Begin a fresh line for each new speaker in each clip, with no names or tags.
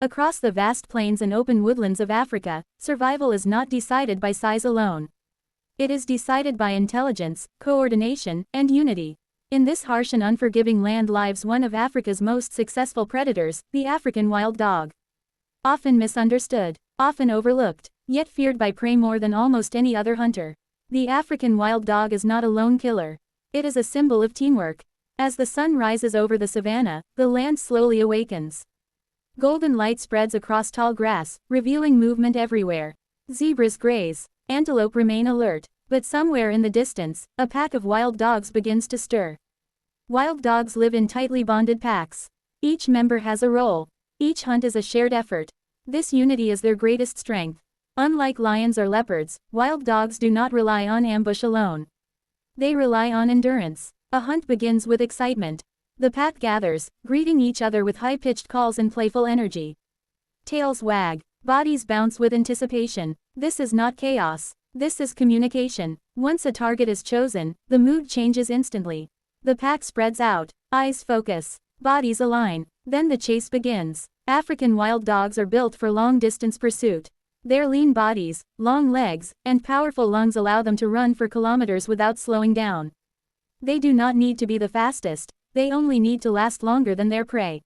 Across the vast plains and open woodlands of Africa, survival is not decided by size alone. It is decided by intelligence, coordination, and unity. In this harsh and unforgiving land lives one of Africa's most successful predators, the African wild dog. Often misunderstood, often overlooked, yet feared by prey more than almost any other hunter. The African wild dog is not a lone killer. It is a symbol of teamwork. As the sun rises over the savannah, the land slowly awakens. Golden light spreads across tall grass, revealing movement everywhere. Zebras graze, antelope remain alert, but somewhere in the distance, a pack of wild dogs begins to stir. Wild dogs live in tightly bonded packs. Each member has a role. Each hunt is a shared effort. This unity is their greatest strength. Unlike lions or leopards, wild dogs do not rely on ambush alone. They rely on endurance. A hunt begins with excitement. The pack gathers, greeting each other with high-pitched calls and playful energy. Tails wag, bodies bounce with anticipation. This is not chaos. This is communication. Once a target is chosen, the mood changes instantly. The pack spreads out, eyes focus, bodies align. Then the chase begins. African wild dogs are built for long-distance pursuit. Their lean bodies, long legs, and powerful lungs allow them to run for kilometers without slowing down. They do not need to be the fastest, they only need to last longer than their prey.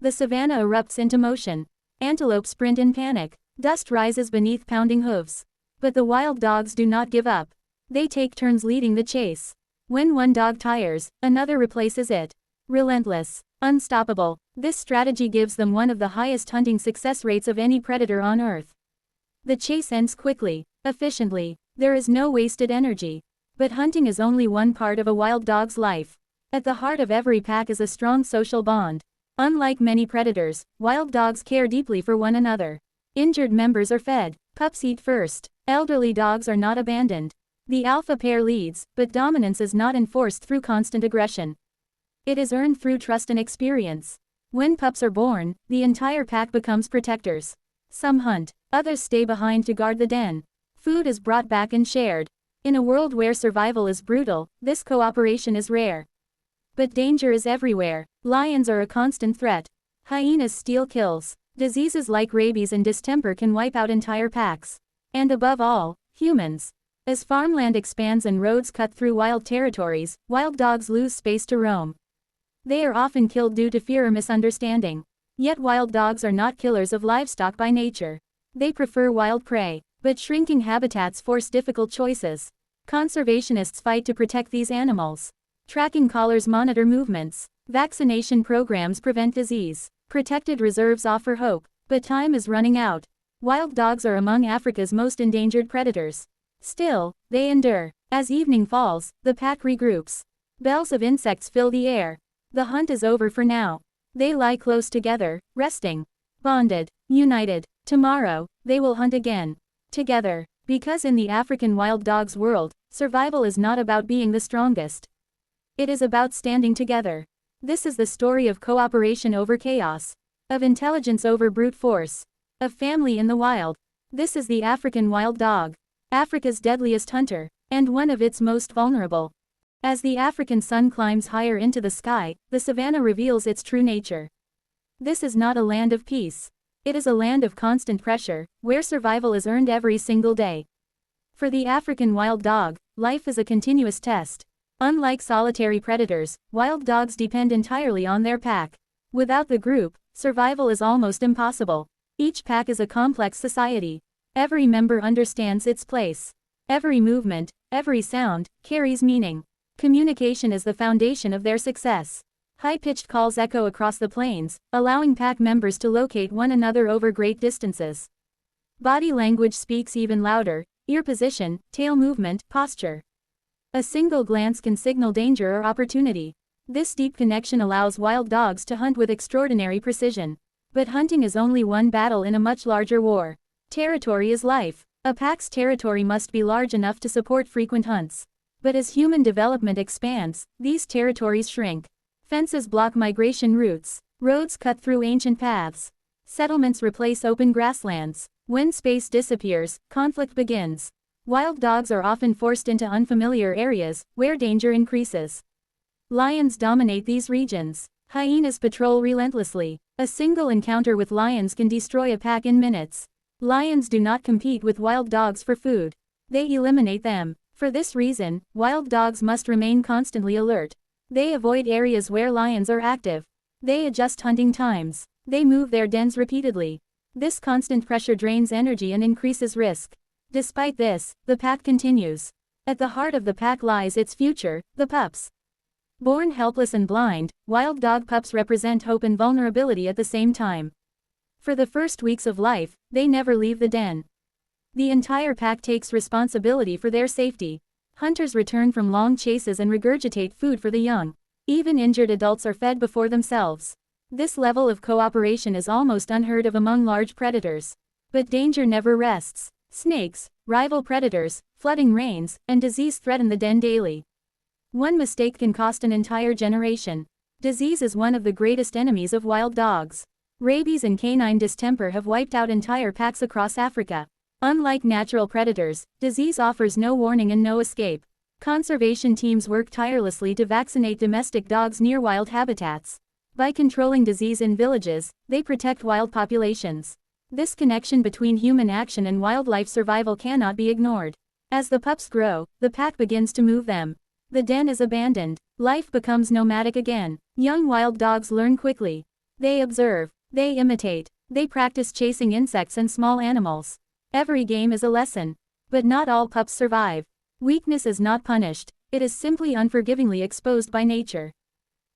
The savannah erupts into motion. Antelope sprint in panic. Dust rises beneath pounding hooves. But the wild dogs do not give up. They take turns leading the chase. When one dog tires, another replaces it. Relentless, unstoppable, this strategy gives them one of the highest hunting success rates of any predator on Earth. The chase ends quickly, efficiently. There is no wasted energy. But hunting is only one part of a wild dog's life. At the heart of every pack is a strong social bond. Unlike many predators, wild dogs care deeply for one another. Injured members are fed, pups eat first, elderly dogs are not abandoned. The alpha pair leads, but dominance is not enforced through constant aggression. It is earned through trust and experience. When pups are born, the entire pack becomes protectors. Some hunt, others stay behind to guard the den. Food is brought back and shared. In a world where survival is brutal, this cooperation is rare. But danger is everywhere. Lions are a constant threat. Hyenas steal kills. Diseases like rabies and distemper can wipe out entire packs. And above all, humans. As farmland expands and roads cut through wild territories, wild dogs lose space to roam. They are often killed due to fear or misunderstanding. Yet wild dogs are not killers of livestock by nature. They prefer wild prey, but shrinking habitats force difficult choices. Conservationists fight to protect these animals. Tracking collars monitor movements. Vaccination programs prevent disease. Protected reserves offer hope, but time is running out. Wild dogs are among Africa's most endangered predators. Still, they endure. As evening falls, the pack regroups. Bells of insects fill the air. The hunt is over for now. They lie close together, resting. Bonded, united. Tomorrow, they will hunt again. Together. Because in the African wild dog's world, survival is not about being the strongest. It is about standing together. This is the story of cooperation over chaos. Of intelligence over brute force. Of family in the wild. This is the African wild dog. Africa's deadliest hunter, and one of its most vulnerable. As the African sun climbs higher into the sky, the savannah reveals its true nature. This is not a land of peace. It is a land of constant pressure, where survival is earned every single day. For the African wild dog, life is a continuous test. Unlike solitary predators, wild dogs depend entirely on their pack. Without the group, survival is almost impossible. Each pack is a complex society. Every member understands its place. Every movement, every sound, carries meaning. Communication is the foundation of their success. High-pitched calls echo across the plains, allowing pack members to locate one another over great distances. Body language speaks even louder: ear position, tail movement, posture. A single glance can signal danger or opportunity. This deep connection allows wild dogs to hunt with extraordinary precision. But hunting is only one battle in a much larger war. Territory is life. A pack's territory must be large enough to support frequent hunts. But as human development expands, these territories shrink. Fences block migration routes. Roads cut through ancient paths. Settlements replace open grasslands. When space disappears, conflict begins. Wild dogs are often forced into unfamiliar areas, where danger increases. Lions dominate these regions. Hyenas patrol relentlessly. A single encounter with lions can destroy a pack in minutes. Lions do not compete with wild dogs for food. They eliminate them. For this reason, wild dogs must remain constantly alert. They avoid areas where lions are active. They adjust hunting times. They move their dens repeatedly. This constant pressure drains energy and increases risk. Despite this, the pack continues. At the heart of the pack lies its future, the pups. Born helpless and blind, wild dog pups represent hope and vulnerability at the same time. For the first weeks of life, they never leave the den. The entire pack takes responsibility for their safety. Hunters return from long chases and regurgitate food for the young. Even injured adults are fed before themselves. This level of cooperation is almost unheard of among large predators. But danger never rests. Snakes, rival predators, flooding rains, and disease threaten the den daily. One mistake can cost an entire generation. Disease is one of the greatest enemies of wild dogs. Rabies and canine distemper have wiped out entire packs across Africa. Unlike natural predators, disease offers no warning and no escape. Conservation teams work tirelessly to vaccinate domestic dogs near wild habitats. By controlling disease in villages, they protect wild populations. This connection between human action and wildlife survival cannot be ignored. As the pups grow, the pack begins to move them. The den is abandoned. Life becomes nomadic again. Young wild dogs learn quickly. They observe. They imitate. They practice chasing insects and small animals. Every game is a lesson. But not all pups survive. Weakness is not punished. It is simply unforgivingly exposed by nature.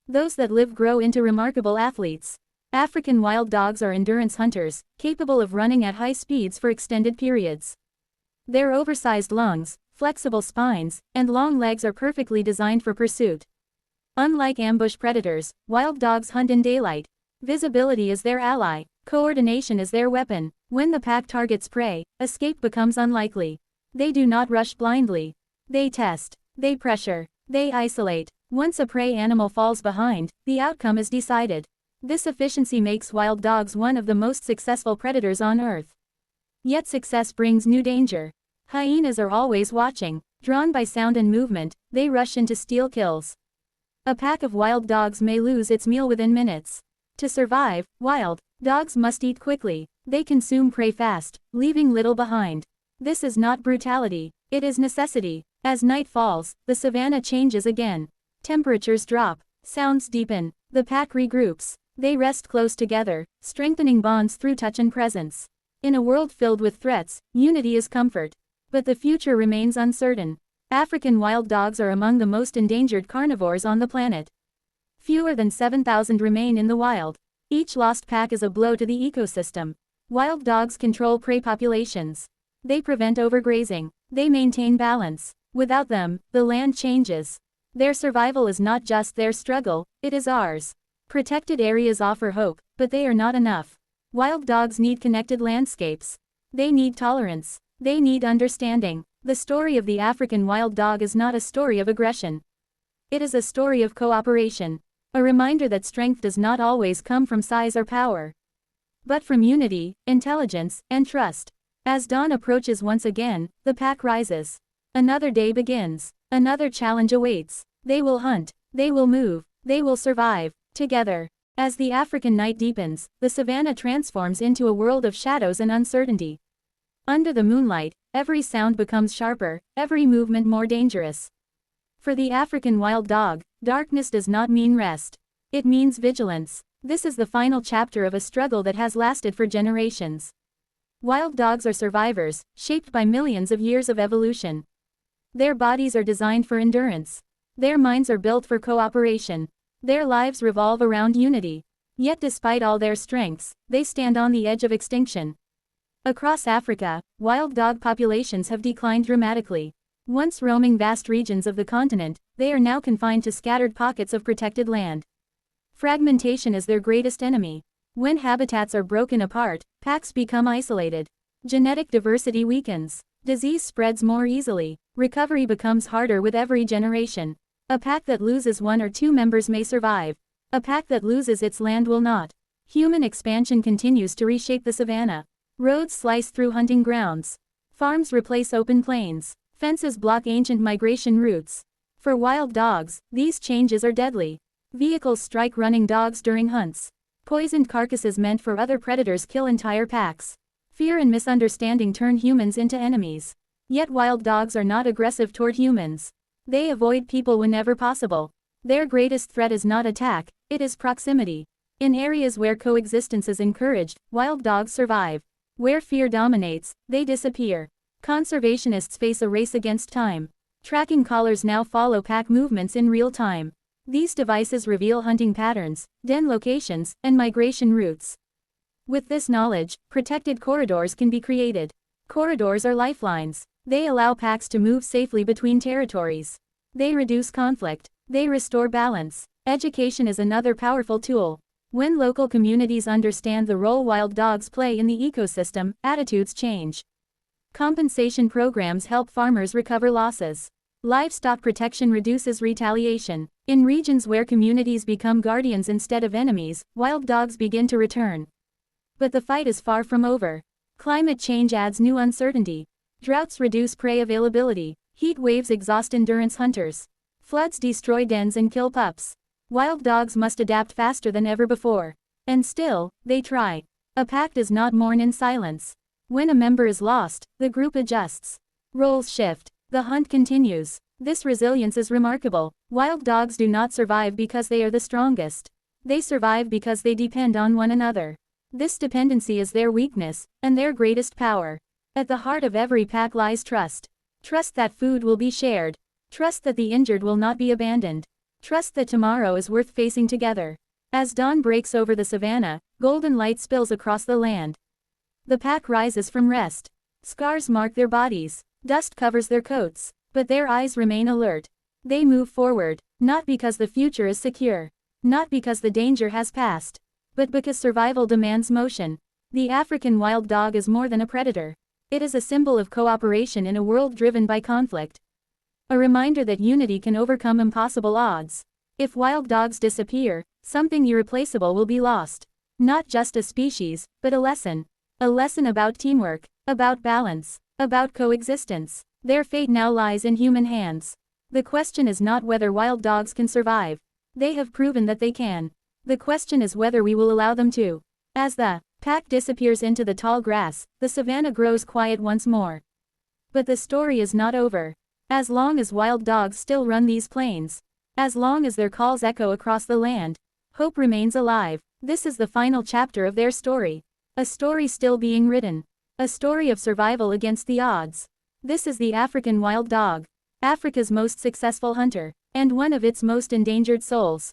Those that live grow into remarkable athletes. African wild dogs are endurance hunters, capable of running at high speeds for extended periods. Their oversized lungs, flexible spines, and long legs are perfectly designed for pursuit. Unlike ambush predators, wild dogs hunt in daylight. Visibility is their ally. Coordination is their weapon. When the pack targets prey, escape becomes unlikely. They do not rush blindly. They test. They pressure. They isolate. Once a prey animal falls behind, the outcome is decided. This efficiency makes wild dogs one of the most successful predators on Earth. Yet success brings new danger. Hyenas are always watching. Drawn by sound and movement, they rush in to steal kills. A pack of wild dogs may lose its meal within minutes. To survive, wild dogs must eat quickly. They consume prey fast, leaving little behind. This is not brutality, it is necessity. As night falls, the savannah changes again. Temperatures drop, sounds deepen, the pack regroups. They rest close together, strengthening bonds through touch and presence. In a world filled with threats, unity is comfort. But the future remains uncertain. African wild dogs are among the most endangered carnivores on the planet. Fewer than 7,000 remain in the wild. Each lost pack is a blow to the ecosystem. Wild dogs control prey populations. They prevent overgrazing. They maintain balance. Without them, the land changes. Their survival is not just their struggle, it is ours. Protected areas offer hope, but they are not enough. Wild dogs need connected landscapes. They need tolerance. They need understanding. The story of the African wild dog is not a story of aggression. It is a story of cooperation. A reminder that strength does not always come from size or power, but from unity, intelligence, and trust. As dawn approaches once again, the pack rises. Another day begins. Another challenge awaits. They will hunt. They will move. They will survive. Together. As the African night deepens, the savannah transforms into a world of shadows and uncertainty. Under the moonlight, every sound becomes sharper, every movement more dangerous. For the African wild dog, darkness does not mean rest. It means vigilance. This is the final chapter of a struggle that has lasted for generations. Wild dogs are survivors, shaped by millions of years of evolution. Their bodies are designed for endurance. Their minds are built for cooperation. Their lives revolve around unity. Yet despite all their strengths, they stand on the edge of extinction. Across Africa, wild dog populations have declined dramatically. Once roaming vast regions of the continent, they are now confined to scattered pockets of protected land. Fragmentation is their greatest enemy. When habitats are broken apart, packs become isolated. Genetic diversity weakens. Disease spreads more easily. Recovery becomes harder with every generation. A pack that loses one or two members may survive. A pack that loses its land will not. Human expansion continues to reshape the savannah. Roads slice through hunting grounds. Farms replace open plains. Fences block ancient migration routes. For wild dogs, these changes are deadly. Vehicles strike running dogs during hunts. Poisoned carcasses meant for other predators kill entire packs. Fear and misunderstanding turn humans into enemies. Yet wild dogs are not aggressive toward humans. They avoid people whenever possible. Their greatest threat is not attack, it is proximity. In areas where coexistence is encouraged, wild dogs survive. Where fear dominates, they disappear. Conservationists face a race against time. Tracking collars now follow pack movements in real time. These devices reveal hunting patterns, den locations, and migration routes. With this knowledge, protected corridors can be created. Corridors are lifelines. They allow packs to move safely between territories. They reduce conflict. They restore balance. Education is another powerful tool. When local communities understand the role wild dogs play in the ecosystem, attitudes change. Compensation programs help farmers recover losses. Livestock protection reduces retaliation. In regions where communities become guardians instead of enemies, wild dogs begin to return. But the fight is far from over. Climate change adds new uncertainty. Droughts reduce prey availability. Heat waves exhaust endurance hunters. Floods destroy dens and kill pups. Wild dogs must adapt faster than ever before. And still, they try. A pack does not mourn in silence. When a member is lost, the group adjusts. Roles shift. The hunt continues. This resilience is remarkable. Wild dogs do not survive because they are the strongest. They survive because they depend on one another. This dependency is their weakness, and their greatest power. At the heart of every pack lies trust. Trust that food will be shared. Trust that the injured will not be abandoned. Trust that tomorrow is worth facing together. As dawn breaks over the savannah, golden light spills across the land. The pack rises from rest. Scars mark their bodies. Dust covers their coats. But their eyes remain alert. They move forward, not because the future is secure. Not because the danger has passed. But because survival demands motion. The African wild dog is more than a predator. It is a symbol of cooperation in a world driven by conflict. A reminder that unity can overcome impossible odds. If wild dogs disappear, something irreplaceable will be lost. Not just a species, but a lesson. A lesson about teamwork, about balance, about coexistence. Their fate now lies in human hands. The question is not whether wild dogs can survive. They have proven that they can. The question is whether we will allow them to. As the pack disappears into the tall grass, the savannah grows quiet once more. But the story is not over. As long as wild dogs still run these plains, as long as their calls echo across the land, hope remains alive. This is the final chapter of their story. A story still being written. A story of survival against the odds. This is the African wild dog. Africa's most successful hunter. And one of its most endangered souls.